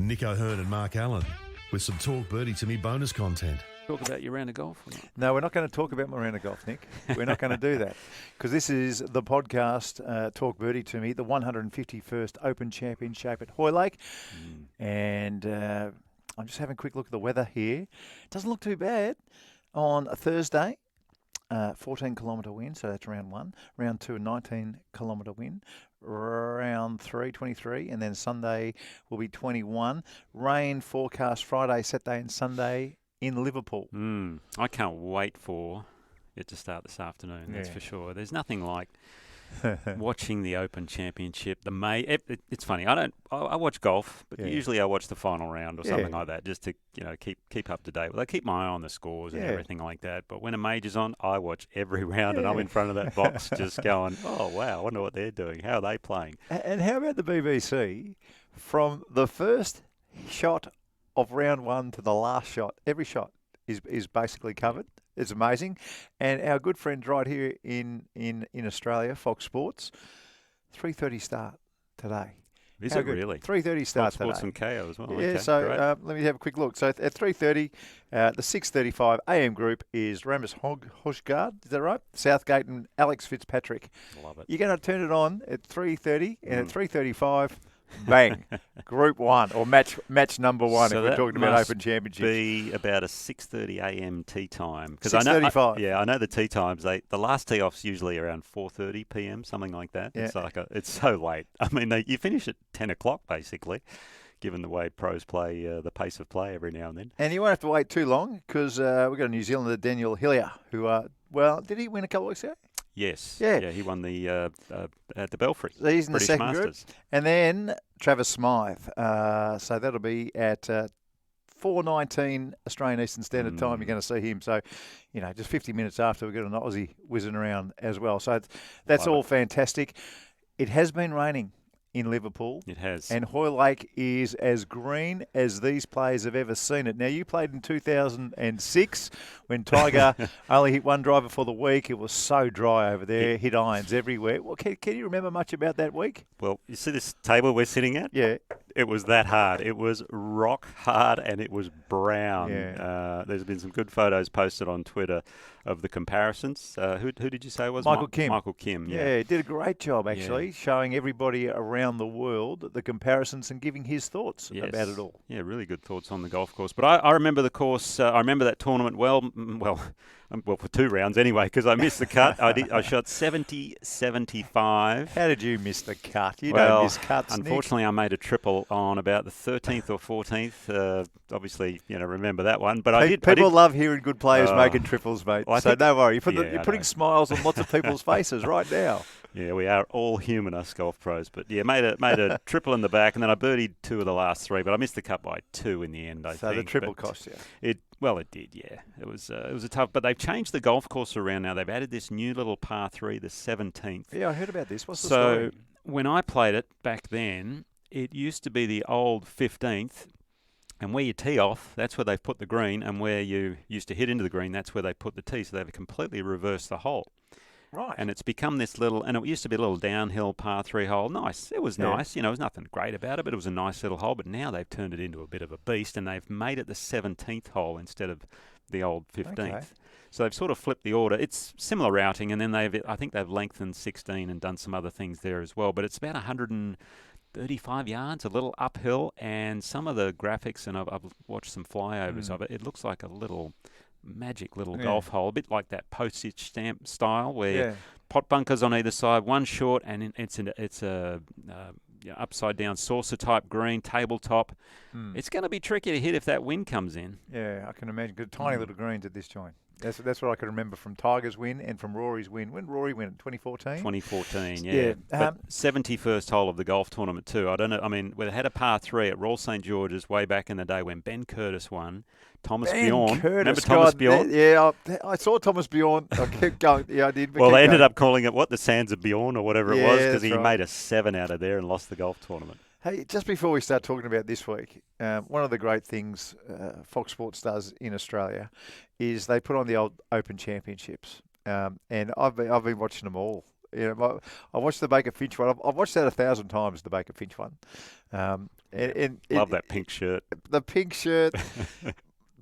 Nick O'Hearn and Mark Allen with some Talk Birdie to Me bonus content. Talk about your round of golf or not? No, we're not going to talk about my round of golf, Nick. We're not going to do that because this is the podcast, Talk Birdie to Me, the 151st Open Championship at Hoylake. And I'm just having a quick look at the weather here. It doesn't look too bad on a Thursday. 14-kilometre wind, so that's round one. Round two, a 19-kilometre wind. Round three, 23. And then Sunday will be 21. Rain forecast Friday, Saturday and Sunday in Liverpool. I can't wait for it to start this afternoon, that's for sure. There's nothing like watching the Open Championship. It's funny. I watch golf, but usually I watch the final round or something like that, just to keep up to date. Well, I keep my eye on the scores and everything like that. But when a major's on, I watch every round, and I'm in front of that box, just going, "Oh wow, I wonder what they're doing. How are they playing?" And how about the BBC? From the first shot of round one to the last shot, every shot is basically covered. It's amazing. And our good friends right here in Australia, Fox Sports, 3:30 start today. Is it really? 3:30 start today. Fox Sports and KO as well. Okay, so let me have a quick look. So at 3:30, the 6:35 AM group is Ramis Hojgaard. Is that right? Southgate and Alex Fitzpatrick. Love it. You're going to turn it on at 3:30 and at 3:35. Bang, Group 1 or match number 1 if we're talking about Open Championships. Be about a 6:30 a.m. tee time, because 6:35. I know the tee times. The last tee off's usually around 4:30 p.m. something like that. Yeah. It's so late. I mean, you finish at 10 o'clock basically, given the way pros play, the pace of play every now and then. And you won't have to wait too long because we've got a New Zealander, Daniel Hillier, who did he win a couple of weeks ago? Yes. Yeah, he won the at the Belfry. So he's in British the second Masters. group. And then Travis Smythe. So that'll be at 4:19 Australian Eastern Standard Time. You're going to see him. So, just 50 minutes after, we've got an Aussie whizzing around as well. So that's all fantastic. It has been raining in Liverpool. It has. And Hoylake is as green as these players have ever seen it. Now, you played in 2006 when Tiger only hit one driver for the week. It was so dry over there, hit irons everywhere. Well, can you remember much about that week? Well, you see this table we're sitting at? Yeah. It was that hard. It was rock hard and it was brown. Yeah. There's been some good photos posted on Twitter of the comparisons. Who did you say it was? Michael Kim. Michael Kim, yeah. He did a great job, actually, showing everybody around the world the comparisons and giving his thoughts about it all. Yeah, really good thoughts on the golf course. But I remember the course. I remember that tournament well, for 2 rounds anyway, because I missed the cut. I shot 70-75. How did you miss the cut? You don't miss cuts, unfortunately, Nick. I made a triple on about the 13th or 14th. Obviously, remember that one. But People love hearing good players making triples, mate. Well, so don't worry. You're putting smiles on lots of people's faces right now. Yeah, we are all human, us golf pros. But yeah, made a triple in the back, and then I birdied 2 of the last 3, but I missed the cut by 2 in the end. I think. So the triple cost you. It did. Yeah, it was a tough. But they've changed the golf course around now. They've added this new little par 3, the 17th. Yeah, I heard about this. What's the story? So when I played it back then, it used to be the old 15th. And where you tee off, that's where they've put the green, and where you used to hit into the green, that's where they put the tee. So they've completely reversed the hole. Right. And it's become this little, and it used to be a little downhill par 3 hole. Nice. It was nice. There was nothing great about it, but it was a nice little hole. But now they've turned it into a bit of a beast, and they've made it the 17th hole instead of the old 15th. Okay. So they've sort of flipped the order. It's similar routing, and then I think they've lengthened 16 and done some other things there as well. But it's about 135 yards, a little uphill, and some of the graphics, and I've watched some flyovers of it. It looks like a little magic little golf hole, a bit like that postage stamp style, where pot bunkers on either side, one short, and it's a upside down saucer type green tabletop. It's going to be tricky to hit if that wind comes in. Yeah, I can imagine. Good tiny little greens at this joint. That's what I can remember from Tiger's win and from Rory's win. When Rory win? 2014? 2014, yeah. But 71st hole of the golf tournament too. I don't know. I mean, we had a par 3 at Royal St George's way back in the day when Ben Curtis won. Thomas Bjorn. Remember Thomas Bjorn? Yeah, I saw Thomas Bjorn. I kept going. Yeah, I did. Well, they ended up calling it, the Sands of Bjorn or whatever it was, because he made a 7 out of there and lost the golf tournament. Hey, just before we start talking about this week, one of the great things Fox Sports does in Australia is they put on the old Open Championships, and I've been watching them all. I watched the Baker Finch one. I've watched that 1,000 times, the Baker Finch one. Love that pink shirt. The pink shirt.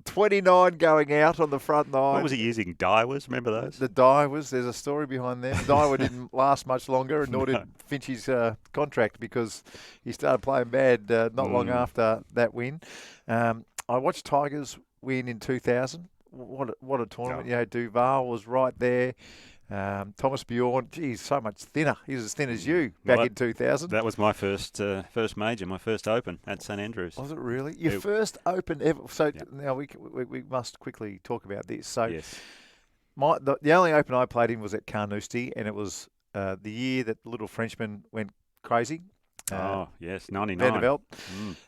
29 going out on the front nine. What was he using? Daiwas? Remember those? The Daiwas. There's a story behind them. Daiwa didn't last much longer, and nor did Finch's contract, because he started playing bad not long after that win. I watched Tigers win in 2000. What a tournament. Oh. Duval was right there. Thomas Bjorn, geez, so much thinner. He was as thin as you back in 2000. That was my first major, my first Open at St Andrews. Was it really? Your first Open ever? So now we must quickly talk about this. So yes. The only Open I played in was at Carnoustie, and it was the year that the little Frenchman went crazy. Yes, 99. Van der Velde.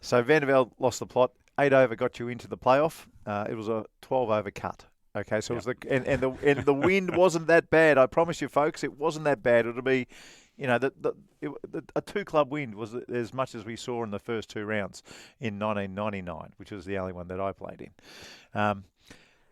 So Van der Velde lost the plot. 8 over got you into the playoff. It was a 12 over cut. Okay, so it was the wind wasn't that bad. I promise you, folks, it wasn't that bad. It'll be, a 2-club wind was as much as we saw in the first 2 rounds in 1999, which was the only one that I played in.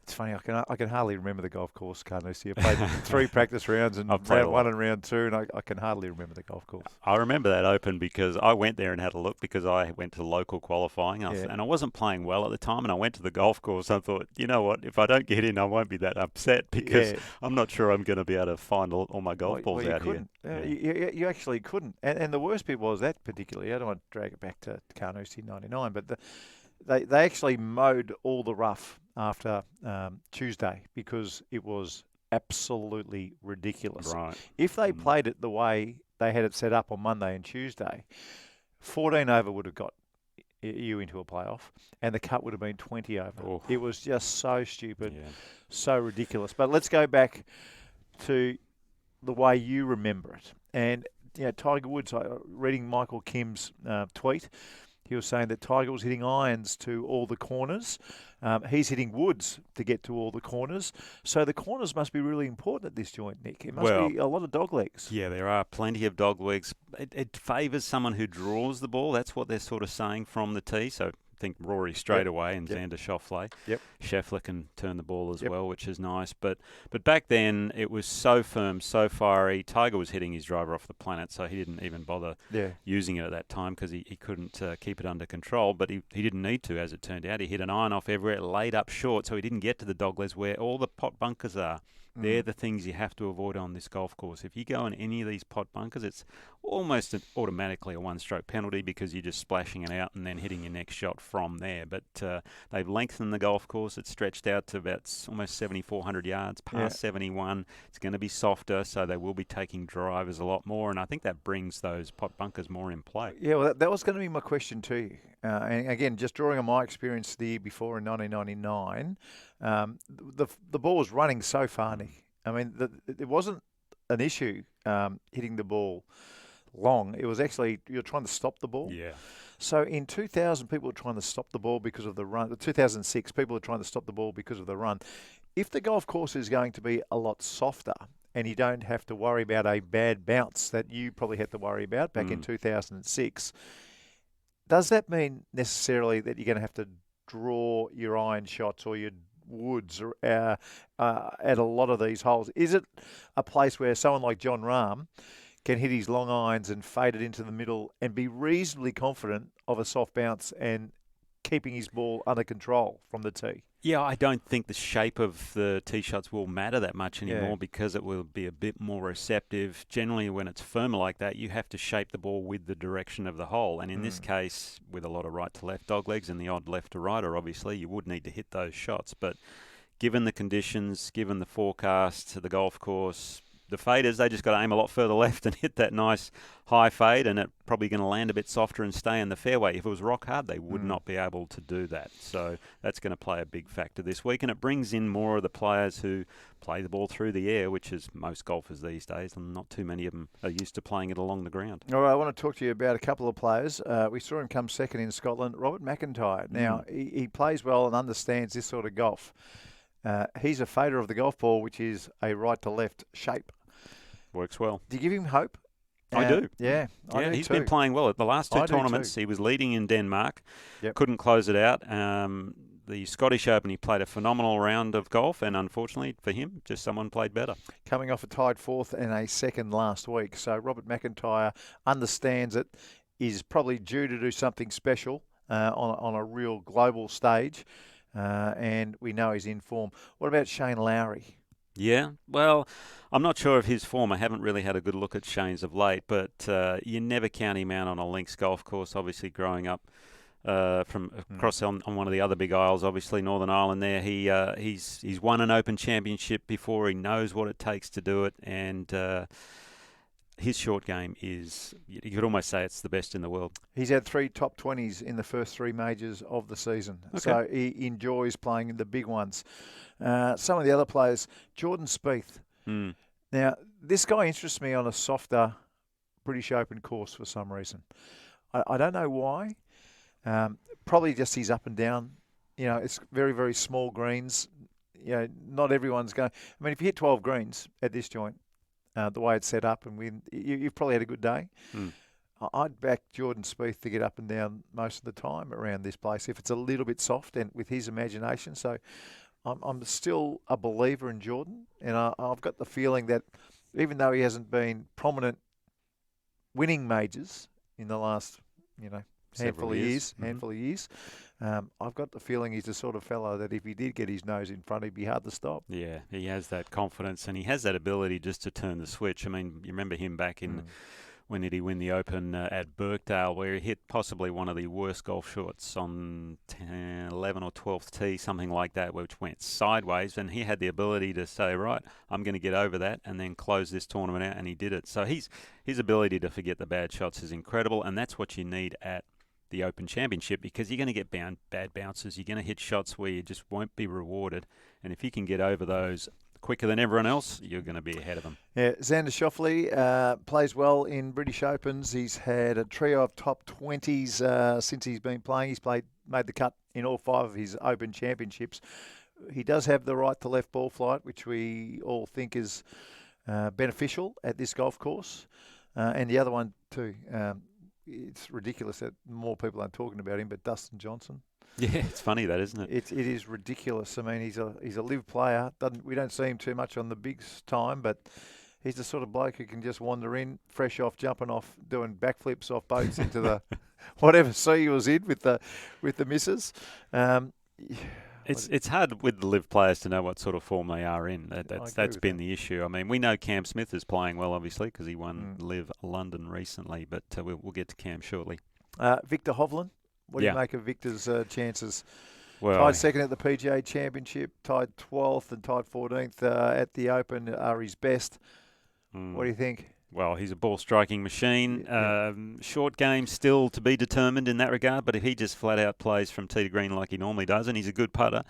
It's funny, I can hardly remember the golf course, Carnoustie. I played 3 practice rounds and round 1 and round 2, and I can hardly remember the golf course. I remember that Open because I went there and had a look because I went to local qualifying and I wasn't playing well at the time, and I went to the golf course and I thought, you know what, if I don't get in, I won't be that upset because I'm not sure I'm going to be able to find all my golf balls out here. You actually couldn't. And the worst bit was that particularly, I don't want to drag it back to Carnoustie 99, but they actually mowed all the rough after Tuesday because it was absolutely ridiculous. Right. If they played it the way they had it set up on Monday and Tuesday, 14 over would have got you into a playoff, and the cut would have been 20 over. Oh. It was just so stupid, so ridiculous. But let's go back to the way you remember it. And Tiger Woods, reading Michael Kim's tweet, he was saying that Tiger was hitting irons to all the corners. He's hitting woods to get to all the corners. So the corners must be really important at this joint, Nick. It must be a lot of dog legs. Yeah, there are plenty of dog legs. It favours someone who draws the ball. That's what they're sort of saying from the tee. So I think Rory straight away and Xander Schauffele. Scheffler can turn the ball as well, which is nice. But back then, it was so firm, so fiery. Tiger was hitting his driver off the planet, so he didn't even bother using it at that time because he couldn't keep it under control. But he didn't need to, as it turned out. He hit an iron off everywhere, laid up short, so he didn't get to the doglegs where all the pot bunkers are. They're the things you have to avoid on this golf course. If you go in any of these pot bunkers, it's almost automatically a one-stroke penalty because you're just splashing it out and then hitting your next shot from there. But they've lengthened the golf course. It's stretched out to about almost 7,400 yards, past 71. It's going to be softer, so they will be taking drivers a lot more, and I think that brings those pot bunkers more in play. Yeah, well, that was going to be my question to you. And again, just drawing on my experience the year before in 1999, the ball was running so far, Nick. I mean, it wasn't an issue hitting the ball long. It was actually you're trying to stop the ball. Yeah. So in 2000, people were trying to stop the ball because of the run. 2006, people were trying to stop the ball because of the run. If the golf course is going to be a lot softer and you don't have to worry about a bad bounce that you probably had to worry about back in 2006, does that mean necessarily that you're going to have to draw your iron shots or your woods at a lot of these holes? Is it a place where someone like Jon Rahm can hit his long irons and fade it into the middle and be reasonably confident of a soft bounce and keeping his ball under control from the tee? Yeah, I don't think the shape of the tee shots will matter that much anymore because it will be a bit more receptive. Generally, when it's firmer like that, you have to shape the ball with the direction of the hole. And in this case, with a lot of right to left dog legs and the odd left to righter, obviously, you would need to hit those shots. But given the conditions, given the forecast, the golf course, the faders, they just got to aim a lot further left and hit that nice high fade, and it's probably going to land a bit softer and stay in the fairway. If it was rock hard, they would not be able to do that. So that's going to play a big factor this week, and it brings in more of the players who play the ball through the air, which is most golfers these days, and not too many of them are used to playing it along the ground. All right, I want to talk to you about a couple of players. We saw him come second in Scotland, Robert MacIntyre. Now, he plays well and understands this sort of golf. He's a fader of the golf ball, which is a right-to-left shape. Works well. Do you give him hope? I do. Yeah, I do he's too. been playing well at the last two tournaments. He was leading in Denmark, couldn't close it out. the Scottish Open, he played a phenomenal round of golf, and unfortunately for him, just someone played better. Coming off a tied 4th and a 2nd last week. So Robert MacIntyre understands it, is probably due to do something special on a real global stage, and we know he's in form. What about Shane Lowry? Yeah, well, I'm not sure of his form. I haven't really had a good look at Shane's of late, but you never count him out on a links golf course. Obviously, growing up from across on one of the other big isles, obviously Northern Ireland there, he's won an Open Championship before. He knows what it takes to do it, and his short game is, you could almost say it's the best in the world. He's had 3 top 20s in the first 3 majors of the season. Okay. So he enjoys playing in the big ones. Some of the other players, Jordan Spieth. Now, this guy interests me on a softer British Open course for some reason. I don't know why. Probably just he's up and down. It's very, very small greens. Not everyone's going. I mean, if you hit 12 greens at this joint, the way it's set up, and you've probably had a good day. I'd back Jordan Spieth to get up and down most of the time around this place if it's a little bit soft and with his imagination. So I'm still a believer in Jordan, and I've got the feeling that even though he hasn't been prominent winning majors in the last, handful of years, I've got the feeling he's the sort of fellow that if he did get his nose in front, he'd be hard to stop. Yeah, he has that confidence, and he has that ability just to turn the switch. I mean, you remember him back in, when did he win the Open at Birkdale, where he hit possibly one of the worst golf shots on 11 or 12th tee, something like that, which went sideways, and he had the ability to say, right, I'm going to get over that and then close this tournament out, and he did it. So his ability to forget the bad shots is incredible, and that's what you need at the Open Championship, because you're going to get bad bounces. You're going to hit shots where you just won't be rewarded, and if you can get over those quicker than everyone else, you're going to be ahead of them. Yeah, Xander Schauffele plays well in British Opens. He's had a trio of top 20s since he's been playing. He's made the cut in all 5 of his Open Championships. He does have the right to left ball flight, which we all think is beneficial at this golf course. And the other one too, it's ridiculous that more people aren't talking about him, but Dustin Johnson. Yeah, it's funny that, isn't it? It is ridiculous. I mean, he's a live player. We don't see him too much on the big time, but he's the sort of bloke who can just wander in, fresh off, jumping off, doing backflips off boats into the whatever sea he was in with the missus. It's hard with the live players to know what sort of form they are in. That's been the issue. I mean, we know Cam Smith is playing well, obviously, because he won Live London recently, but we'll get to Cam shortly. Viktor Hovland. What do you make of Victor's chances? Well, tied 2nd at the PGA Championship, tied 12th and tied 14th at the Open are his best. What do you think? Well, he's a ball-striking machine. Short game still to be determined in that regard, but if he just flat-out plays from tee to green like he normally does, and he's a good putter,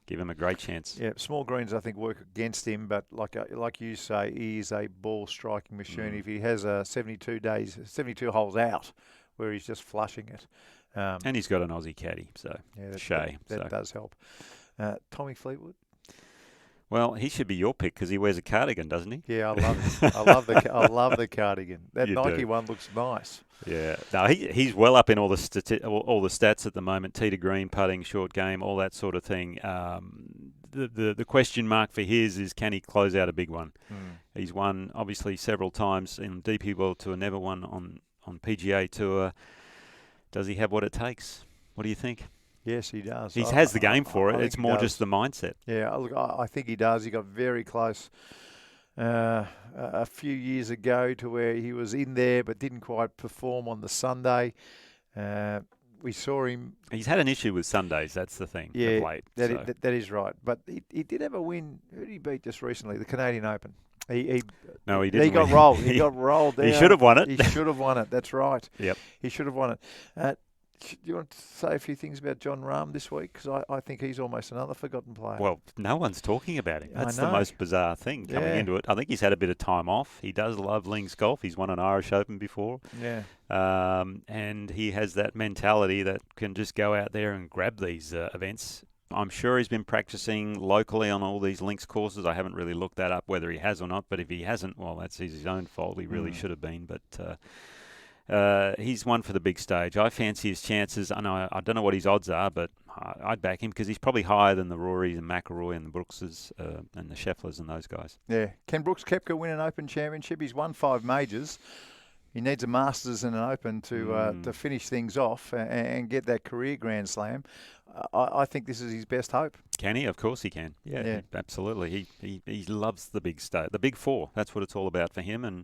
give him a great chance. Yeah, small greens, I think, work against him, but like you say, he is a ball-striking machine. If he has 72 holes out where he's just flushing it. And he's got an Aussie caddy, so Shea. That does help. Tommy Fleetwood? Well, he should be your pick because he wears a cardigan, doesn't he? Yeah, I love it. I love the cardigan. That Nike one looks nice. Yeah, no, he's well up in all the stats at the moment. Tee to green, putting, short game, all that sort of thing. The question mark for his is, can he close out a big one? He's won obviously several times in DP World Tour, never won on PGA Tour. Does he have what it takes? What do you think? Yes, he does. He has the game for it. It's more just the mindset. Yeah, look, I think he does. He got very close a few years ago to where he was in there but didn't quite perform on the Sunday. We saw him. He's had an issue with Sundays. That's the thing. Yeah, of late, that is right. But he did have a win. Who did he beat just recently? The Canadian Open. No, he didn't. He got rolled. He got rolled down. He should have won it. He should have won it. That's right. Yep. He should have won it. Do you want to say a few things about Jon Rahm this week? Because I think he's almost another forgotten player. Well, no one's talking about him. That's the most bizarre thing coming into it. I think he's had a bit of time off. He does love links golf. He's won an Irish Open before. Yeah. And he has that mentality that can just go out there and grab these events. I'm sure he's been practicing locally on all these links courses. I haven't really looked that up, whether he has or not. But if he hasn't, well, that's his own fault. He really should have been. But He's one for the big stage. I fancy his chances. I know I don't know what his odds are, but I'd back him because he's probably higher than the Rorys and McIlroy and the Brookses and the Schefflers and those guys. Yeah. Can Brooks Koepka win an Open Championship? He's won 5 majors. He needs a Masters and an Open to finish things off and get that career Grand Slam. I think this is his best hope. Can he? Of course he can. Yeah. Absolutely. He loves the big stage, the big four. That's what it's all about for him. And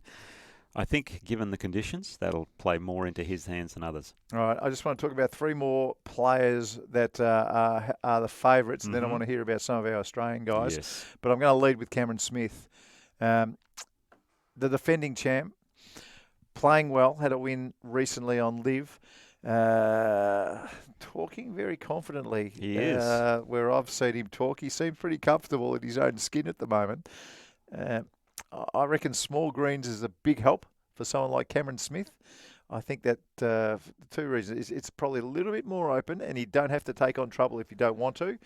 I think, given the conditions, that'll play more into his hands than others. All right. I just want to talk about 3 more players that are the favourites, and then I want to hear about some of our Australian guys. Yes. But I'm going to lead with Cameron Smith, the defending champ, playing well, had a win recently on Live. Talking very confidently. He is. Where I've seen him talk, he seemed pretty comfortable in his own skin at the moment. I reckon small greens is a big help for someone like Cameron Smith. I think that for 2 reasons. It's probably a little bit more open, and you don't have to take on trouble if you don't want to.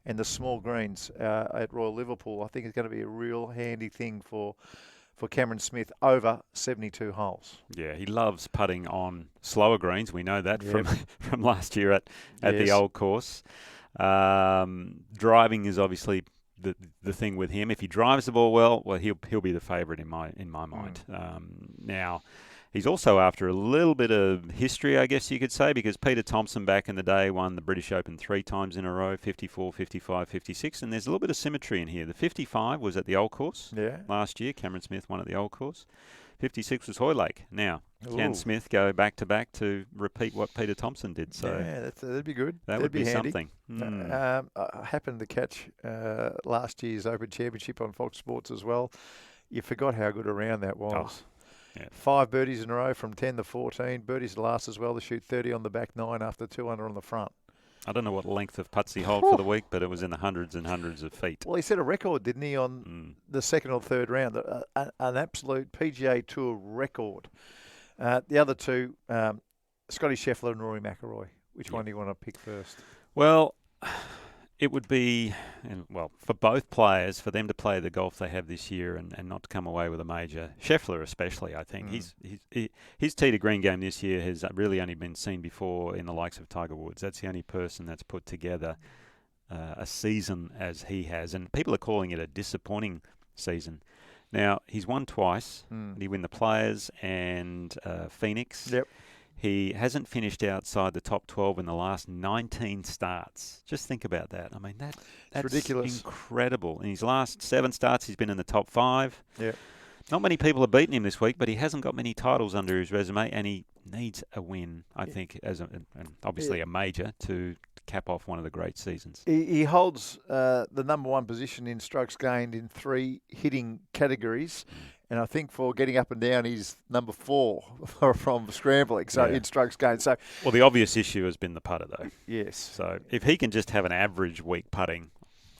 And the small greens at Royal Liverpool, I think, is going to be a real handy thing for Cameron Smith over 72 holes. Yeah, he loves putting on slower greens. We know that from last year at the old course. Driving is obviously the thing with him. If he drives the ball well, he'll be the favourite in my mind. Now, he's also after a little bit of history, I guess you could say, because Peter Thompson back in the day won the British Open 3 times in a row, 54, 55, 56, and there's a little bit of symmetry in here. The 55 was at the old course last year. Cameron Smith won at the old course. 56 was Hoylake. Now, can Smith go back-to-back to repeat what Peter Thompson did? So yeah, that'd be good. That would be handy. something. I happened to catch last year's Open Championship on Fox Sports as well. You forgot how good a round that was. Yeah. 5 birdies in a row from 10 to 14. Birdies to last as well to shoot 30 on the back 9 after 2 under on the front. I don't know what length of putts he hold for the week, but it was in the hundreds and hundreds of feet. Well, he set a record, didn't he, on the 2nd or 3rd round? An absolute PGA Tour record. The other 2, Scotty Scheffler and Rory McIlroy. Which one do you want to pick first? Well, it would be, for both players, for them to play the golf they have this year and not to come away with a major. Scheffler especially, I think. His tee to green game this year has really only been seen before in the likes of Tiger Woods. That's the only person that's put together a season as he has. And people are calling it a disappointing season. Now, he's won twice. He won the Players and Phoenix. Yep. He hasn't finished outside the top 12 in the last 19 starts. Just think about that. I mean, that's ridiculous. Incredible. In his last 7 starts, he's been in the top 5. Yeah. Not many people have beaten him this week, but he hasn't got many titles under his resume, and he needs a win, I think, and obviously a major to cap off one of the great seasons. He holds the number 1 position in strokes gained in 3 hitting categories. And I think for getting up and down, he's number 4 from scrambling, so in strokes gained. So, well, the obvious issue has been the putter, though. Yes. So if he can just have an average week putting,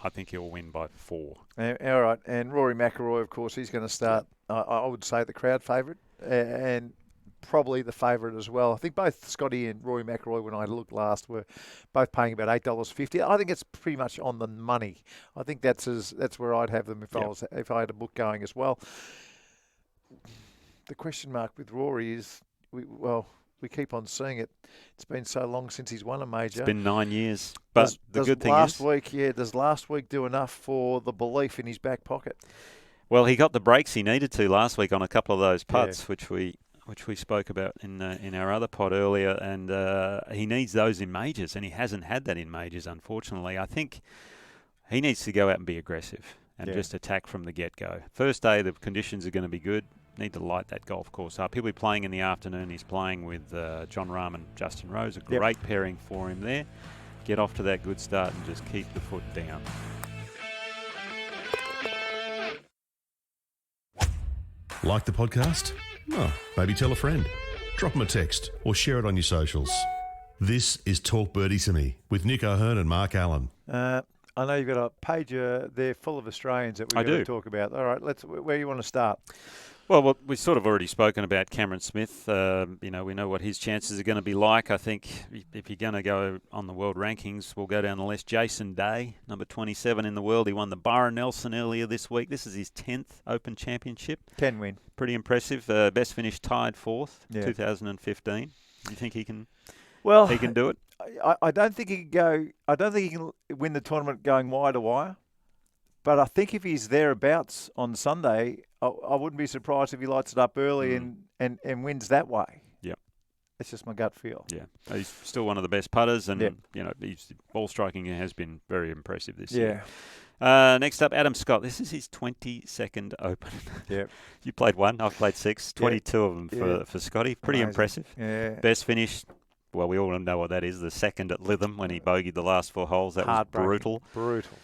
I think he'll win by 4. All right. And Rory McIlroy, of course, he's going to start, I would say, the crowd favourite and probably the favourite as well. I think both Scotty and Rory McIlroy, when I looked last, were both paying about $8.50. I think it's pretty much on the money. I think that's where I'd have them if I had a book going as well. The question mark with Rory is, we keep on seeing it. It's been so long since he's won a major. It's been 9 years. But the good thing is, does last week do enough for the belief in his back pocket? Well, he got the breaks he needed to last week on a couple of those putts, which we spoke about in our other pod earlier, and he needs those in majors, and he hasn't had that in majors, unfortunately. I think he needs to go out and be aggressive and just attack from the get-go. First day, the conditions are going to be good. Need to light that golf course up. He'll be playing in the afternoon. He's playing with John Rahm and Justin Rose. A great pairing for him there. Get off to that good start and just keep the foot down. Like the podcast? Oh, maybe tell a friend. Drop them a text or share it on your socials. This is Talk Birdie to Me with Nick O'Hearn and Mark Allen. I know you've got a page there full of Australians that we're going to talk about. All right, where do you want to start? Well, we've sort of already spoken about Cameron Smith. We know what his chances are going to be like. I think if you're going to go on the world rankings, we'll go down the list. Jason Day, number 27 in the world. He won the Byron Nelson earlier this week. This is his 10th Open Championship. 10 win. Pretty impressive. Best finish tied 4th, 2015. Do you think he can? Well, he can do it. I don't think he can go. I don't think he can win the tournament going wire to wire. But I think if he's thereabouts on Sunday, I wouldn't be surprised if he lights it up early and wins that way. Yep. That's just my gut feel. Yeah. He's still one of the best putters, and his ball striking has been very impressive this year. Next up, Adam Scott. This is his 22nd Open. Yep. You played one. I've played 6. 22 of them for Scotty. Pretty impressive. Yeah. Best finish. Well, we all know what that is. The second at Lytham when he bogeyed the last 4 holes. That was brutal. Brutal.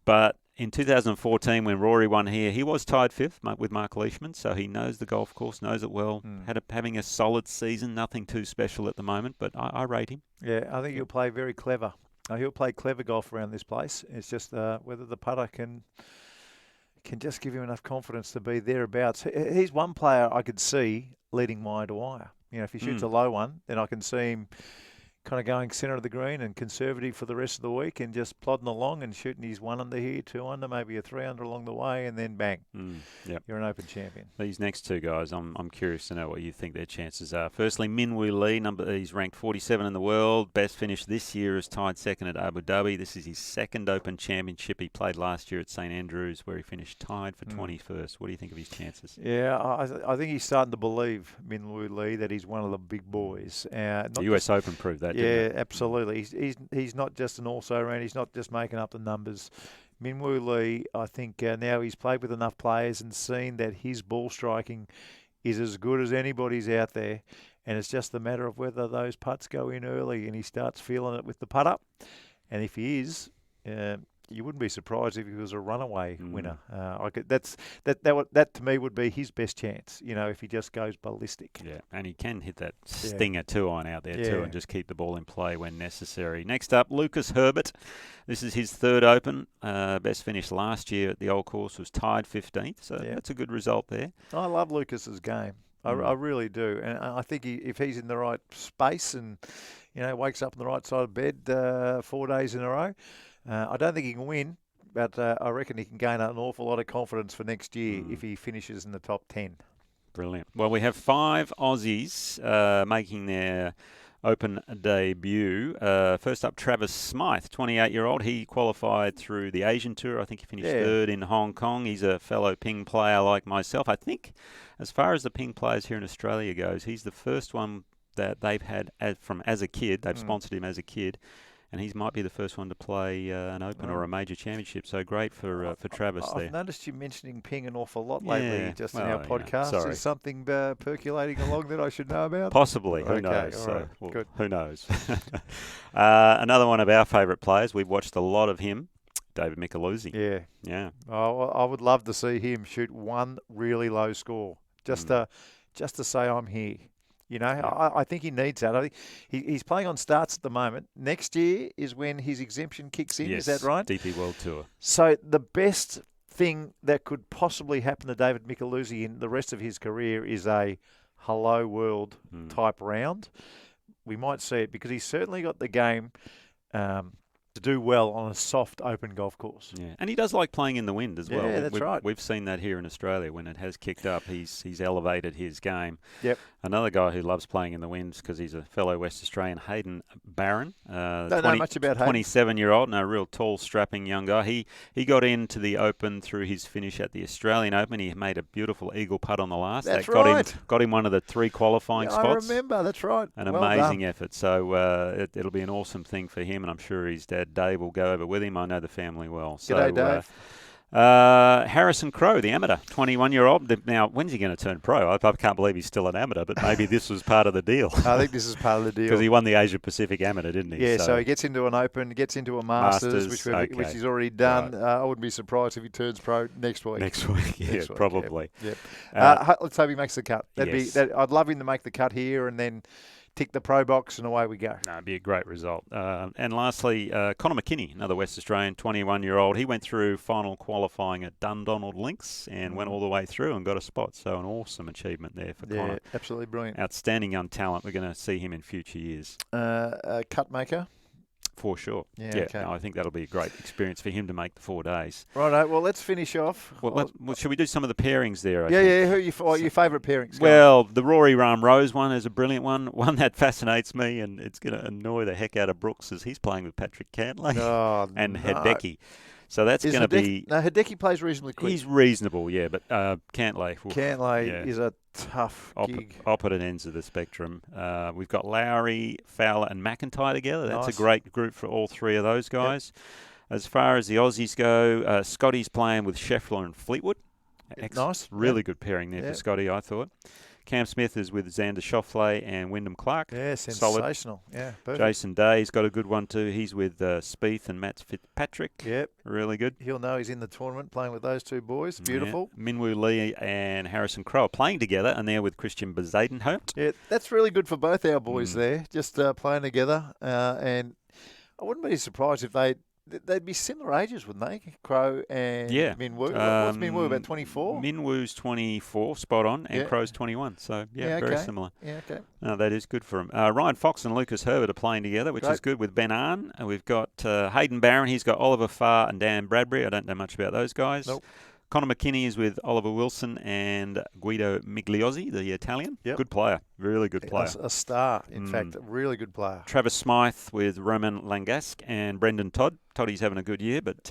But in 2014, when Rory won here, he was tied 5th with Mark Leishman, so he knows the golf course, knows it well. Having a solid season, nothing too special at the moment, but I rate him. Yeah, I think he'll play very clever. He'll play clever golf around this place. It's just whether the putter can just give him enough confidence to be thereabouts. He's one player I could see leading wire to wire. If he shoots a low one, then I can see him kind of going centre of the green and conservative for the rest of the week and just plodding along and shooting his 1 under here, 2 under, maybe a 3 under along the way, and then bang, you're an Open champion. These next 2 guys, I'm curious to know what you think their chances are. Firstly, Min Woo Lee, he's ranked 47 in the world. Best finish this year is tied 2nd at Abu Dhabi. This is his 2nd Open Championship. He played last year at St Andrews, where he finished tied for 21st. What do you think of his chances? Yeah, I think he's starting to believe, Min Woo Lee, that he's one of the big boys. The US Open proved that, didn't it? Absolutely. He's not just an also-ran. He's not just making up the numbers. Min Woo Lee, I think now he's played with enough players and seen that his ball striking is as good as anybody's out there. And it's just a matter of whether those putts go in early and he starts feeling it with the putt up. And if he is, you wouldn't be surprised if he was a runaway winner. That to me would be his best chance, if he just goes ballistic. Yeah, and he can hit that stinger 2-iron out there too and just keep the ball in play when necessary. Next up, Lucas Herbert. This is his 3rd Open. Best finish last year at the Old Course was tied 15th, so that's a good result there. I love Lucas's game. I really do. And I think if he's in the right space and, wakes up on the right side of bed 4 days in a row, I don't think he can win, but I reckon he can gain an awful lot of confidence for next year if he finishes in the top 10. Brilliant. Well, we have 5 Aussies making their Open debut. First up, Travis Smythe, 28-year-old. He qualified through the Asian Tour. I think he finished 3rd in Hong Kong. He's a fellow ping player like myself. I think as far as the ping players here in Australia goes, he's the first one that they've had as a kid. They've sponsored him as a kid. And he might be the first one to play an Open or a major championship. So great for Travis there. I've noticed you mentioning ping an awful lot lately in our podcast. Is something percolating along that I should know about? Possibly. Who knows? Right. Good. Who knows? Another one of our favourite players. We've watched a lot of him. David Micheluzzi. Yeah. Oh, I would love to see him shoot one really low score. Just to say I'm here. I think he needs that. I think he's playing on starts at the moment. Next year is when his exemption kicks in. Yes, is that right? DP World Tour. So the best thing that could possibly happen to David Micheluzzi in the rest of his career is a hello world type round. We might see it because he's certainly got the game to do well on a soft open golf course. Yeah, and he does like playing in the wind as well. Yeah, that's right. We've seen that here in Australia when it has kicked up. He's elevated his game. Yep. Another guy who loves playing in the winds because he's a fellow West Australian, Hayden Barron. Don't know much about Hayden. 27-year-old, and a real tall, strapping young guy. He got into the Open through his finish at the Australian Open. He made a beautiful eagle putt on the last. That's that right. Got him one of the 3 qualifying spots. I remember. That's right. An amazing effort. So it'll be an awesome thing for him, and I'm sure his dad Dave will go over with him. I know the family well. G'day, Dave. Harrison Crowe, the amateur, 21-year-old. Now, when's he going to turn pro? I can't believe he's still an amateur, but maybe this was part of the deal. I think this is part of the deal. Because he won the Asia Pacific Amateur, didn't he? Yeah, so he gets into an Open, gets into a Masters which he's already done. Right. I wouldn't be surprised if he turns pro next week. Next week, probably. Yep. Let's hope he makes the cut. I'd love him to make the cut here and then tick the pro box, and away we go. No, it'd be a great result. And lastly, Conor McKinney, another West Australian, 21-year-old. He went through final qualifying at Dundonald Links and went all the way through and got a spot. So an awesome achievement there for Conor. Absolutely brilliant. Outstanding young talent. We're going to see him in future years. Cut maker. For sure. Yeah, okay. No, I think that'll be a great experience for him to make the 4 days. Righto, well, let's finish off. Well, should we do some of the pairings there? I think? Who are your favourite pairings? Well, the Rory Rahm Rose one is a brilliant one. One that fascinates me, and it's going to annoy the heck out of Brooks, as he's playing with Patrick Cantlay and Hideki. So that's going to be... No, Hideki plays reasonably quick. He's reasonable, yeah, but Cantlay... Cantlay is a tough gig. Opposite ends of the spectrum. We've got Lowry, Fowler and MacIntyre together. That's nice. A great group for all three of those guys. Yep. As far as the Aussies go, Scotty's playing with Scheffler and Fleetwood. Nice. Really good pairing there for Scotty, I thought. Cam Smith is with Xander Schauffele and Wyndham Clark. Yeah, sensational. Solid. Yeah, perfect. Jason Day's got a good one too. He's with Spieth and Matt Fitzpatrick. Yep. Really good. He'll know he's in the tournament playing with those two boys. Beautiful. Yeah. Minwoo Lee and Harrison Crowe are playing together, and they're with Christian Bezuidenhout. Yeah, that's really good for both our boys there, just playing together. And I wouldn't be surprised if they'd be similar ages, wouldn't they? Crowe and Minwoo. What's Minwoo, about 24? Minwoo's 24, spot on, and Crowe's 21. So, very similar. Yeah, okay. No, that is good for them. Ryan Fox and Lucas Herbert are playing together, which is good with Ben Arn. And we've got Hayden Barron. He's got Oliver Farr and Dan Bradbury. I don't know much about those guys. Nope. Conor McKinney is with Oliver Wilson and Guido Migliozzi, the Italian. Yep. Good player. Really good player. A star, in fact. A really good player. Travis Smythe with Roman Langasque and Brendan Todd. Toddy's having a good year, but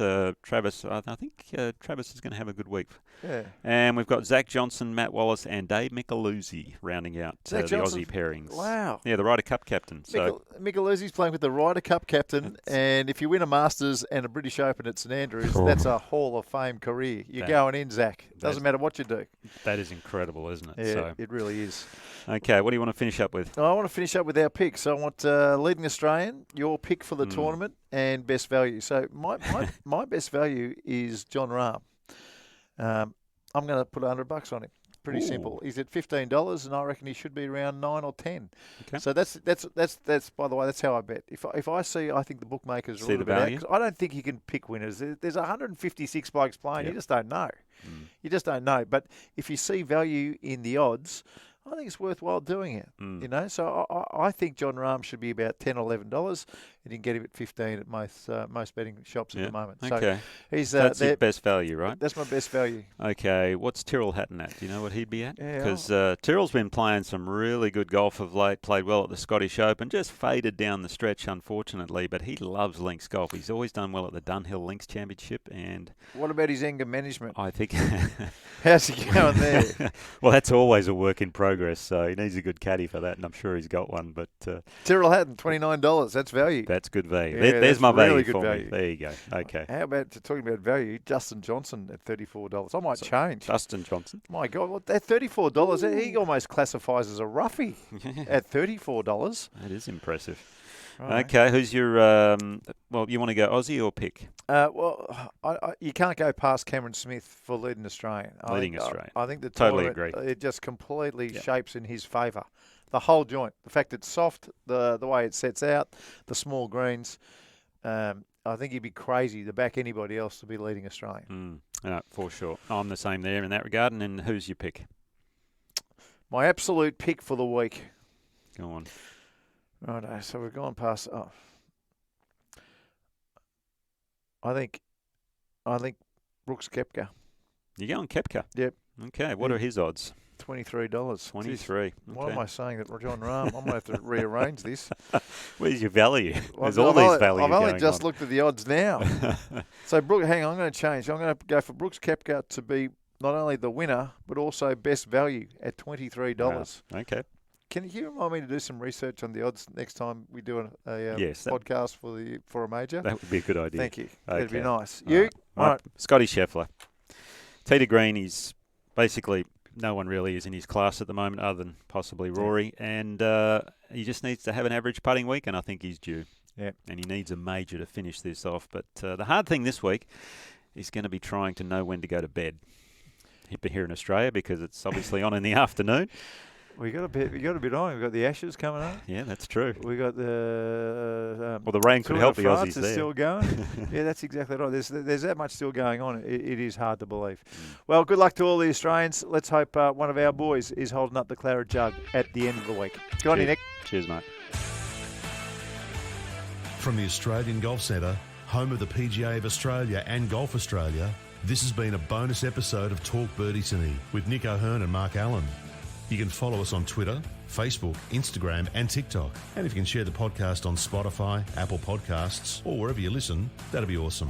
Travis, I think Travis is going to have a good week. Yeah. And we've got Zach Johnson, Matt Wallace, and Dave Micheluzzi rounding out the Aussie pairings. Wow. Yeah, the Ryder Cup captain. Micheluzzi's playing with the Ryder Cup captain, and if you win a Masters and a British Open at St Andrews, that's a Hall of Fame career. You're going in, Zach. Doesn't matter what you do. That is incredible, isn't it? Yeah, it really is. Okay, what do you want to finish up with? I want to finish up with our picks. I want leading Australian, your pick for the tournament, and best value. So my best value is Jon Rahm. I'm going to put $100 on him. Pretty simple. He's at $15, and I reckon he should be around 9 or 10. Okay. So that's by the way, that's how I bet. If I think the bookmakers are a little bit out, 'cause I don't think you can pick winners. There's 156 blokes playing. You just don't know. You just don't know. But if you see value in the odds, I think it's worthwhile doing it. You know, so I think Jon Rahm should be about $10 or $11, and you can get him at 15 at most betting shops at the moment. Okay. So that's your best value, right? That's my best value. Okay, what's Tyrrell Hatton at? Do you know what he'd be at? Yeah, because Tyrrell's been playing some really good golf of late. Played well at the Scottish Open, just faded down the stretch, unfortunately. But he loves links golf. He's always done well at the Dunhill Links Championship. And what about his anger management? I think how's he going there? Well, that's always a work in progress. So he needs a good caddy for that, and I'm sure he's got one. But Tyrrell Hatton, $29. That's value. That's good value. Yeah, there's my value really good for value. me. There you go. Okay. How about talking about value? Justin Johnson at $34. I might change. Justin Johnson. My God, well, at $34, he almost classifies as a roughie at $34. That is impressive. Right. Okay, who's your? Well, you want to go Aussie or pick? You can't go past Cameron Smith for leading Australian. Australian. I think the totally tournament, agree. It just completely shapes in his favour. The whole joint, the fact it's soft, the way it sets out, the small greens. I think he'd be crazy to back anybody else to be leading Australian. For sure. I'm the same there in that regard. And then who's your pick? My absolute pick for the week. Go on. Righto, so we've gone past. I think Brooks Koepka. You're going Koepka? Yep. Okay, what are his odds? $23. 23. Okay. Why am I saying that Jon Rahm? I'm going to have to rearrange this. Where's your value? There's I've only just on. looked at the odds now. So, hang on, I'm going to change. I'm going to go for Brooks Koepka to be not only the winner, but also best value at $23. Wow. Okay. Can you remind me to do some research on the odds next time we do a podcast for a major? That would be a good idea. Thank you. Okay. That'd be nice. You? All right. Scotty Scheffler. Tee to green, he's basically no one really is in his class at the moment other than possibly Rory. And he just needs to have an average putting week, and I think he's due. Yeah. And he needs a major to finish this off. But the hard thing this week is going to be trying to know when to go to bed here in Australia, because it's obviously on in the afternoon. We got a bit on. We've got the Ashes coming up. Yeah, that's true. We got the Well, the rain could help the Aussies is there. still going. Yeah, that's exactly right. There's that much still going on. It is hard to believe. Well, good luck to all the Australians. Let's hope one of our boys is holding up the claret jug at the end of the week. Good on you, Nick. Cheers, mate. From the Australian Golf Centre, home of the PGA of Australia and Golf Australia, this has been a bonus episode of Talk Birdie to Me with Nick O'Hearn and Mark Allen. You can follow us on Twitter, Facebook, Instagram and TikTok. And if you can share the podcast on Spotify, Apple Podcasts or wherever you listen, that'd be awesome.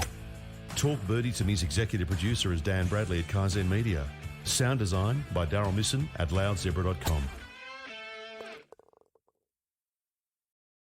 Talk Birdie to Me's executive producer is Dan Bradley at Kaizen Media. Sound design by Daryl Misson at loudzebra.com.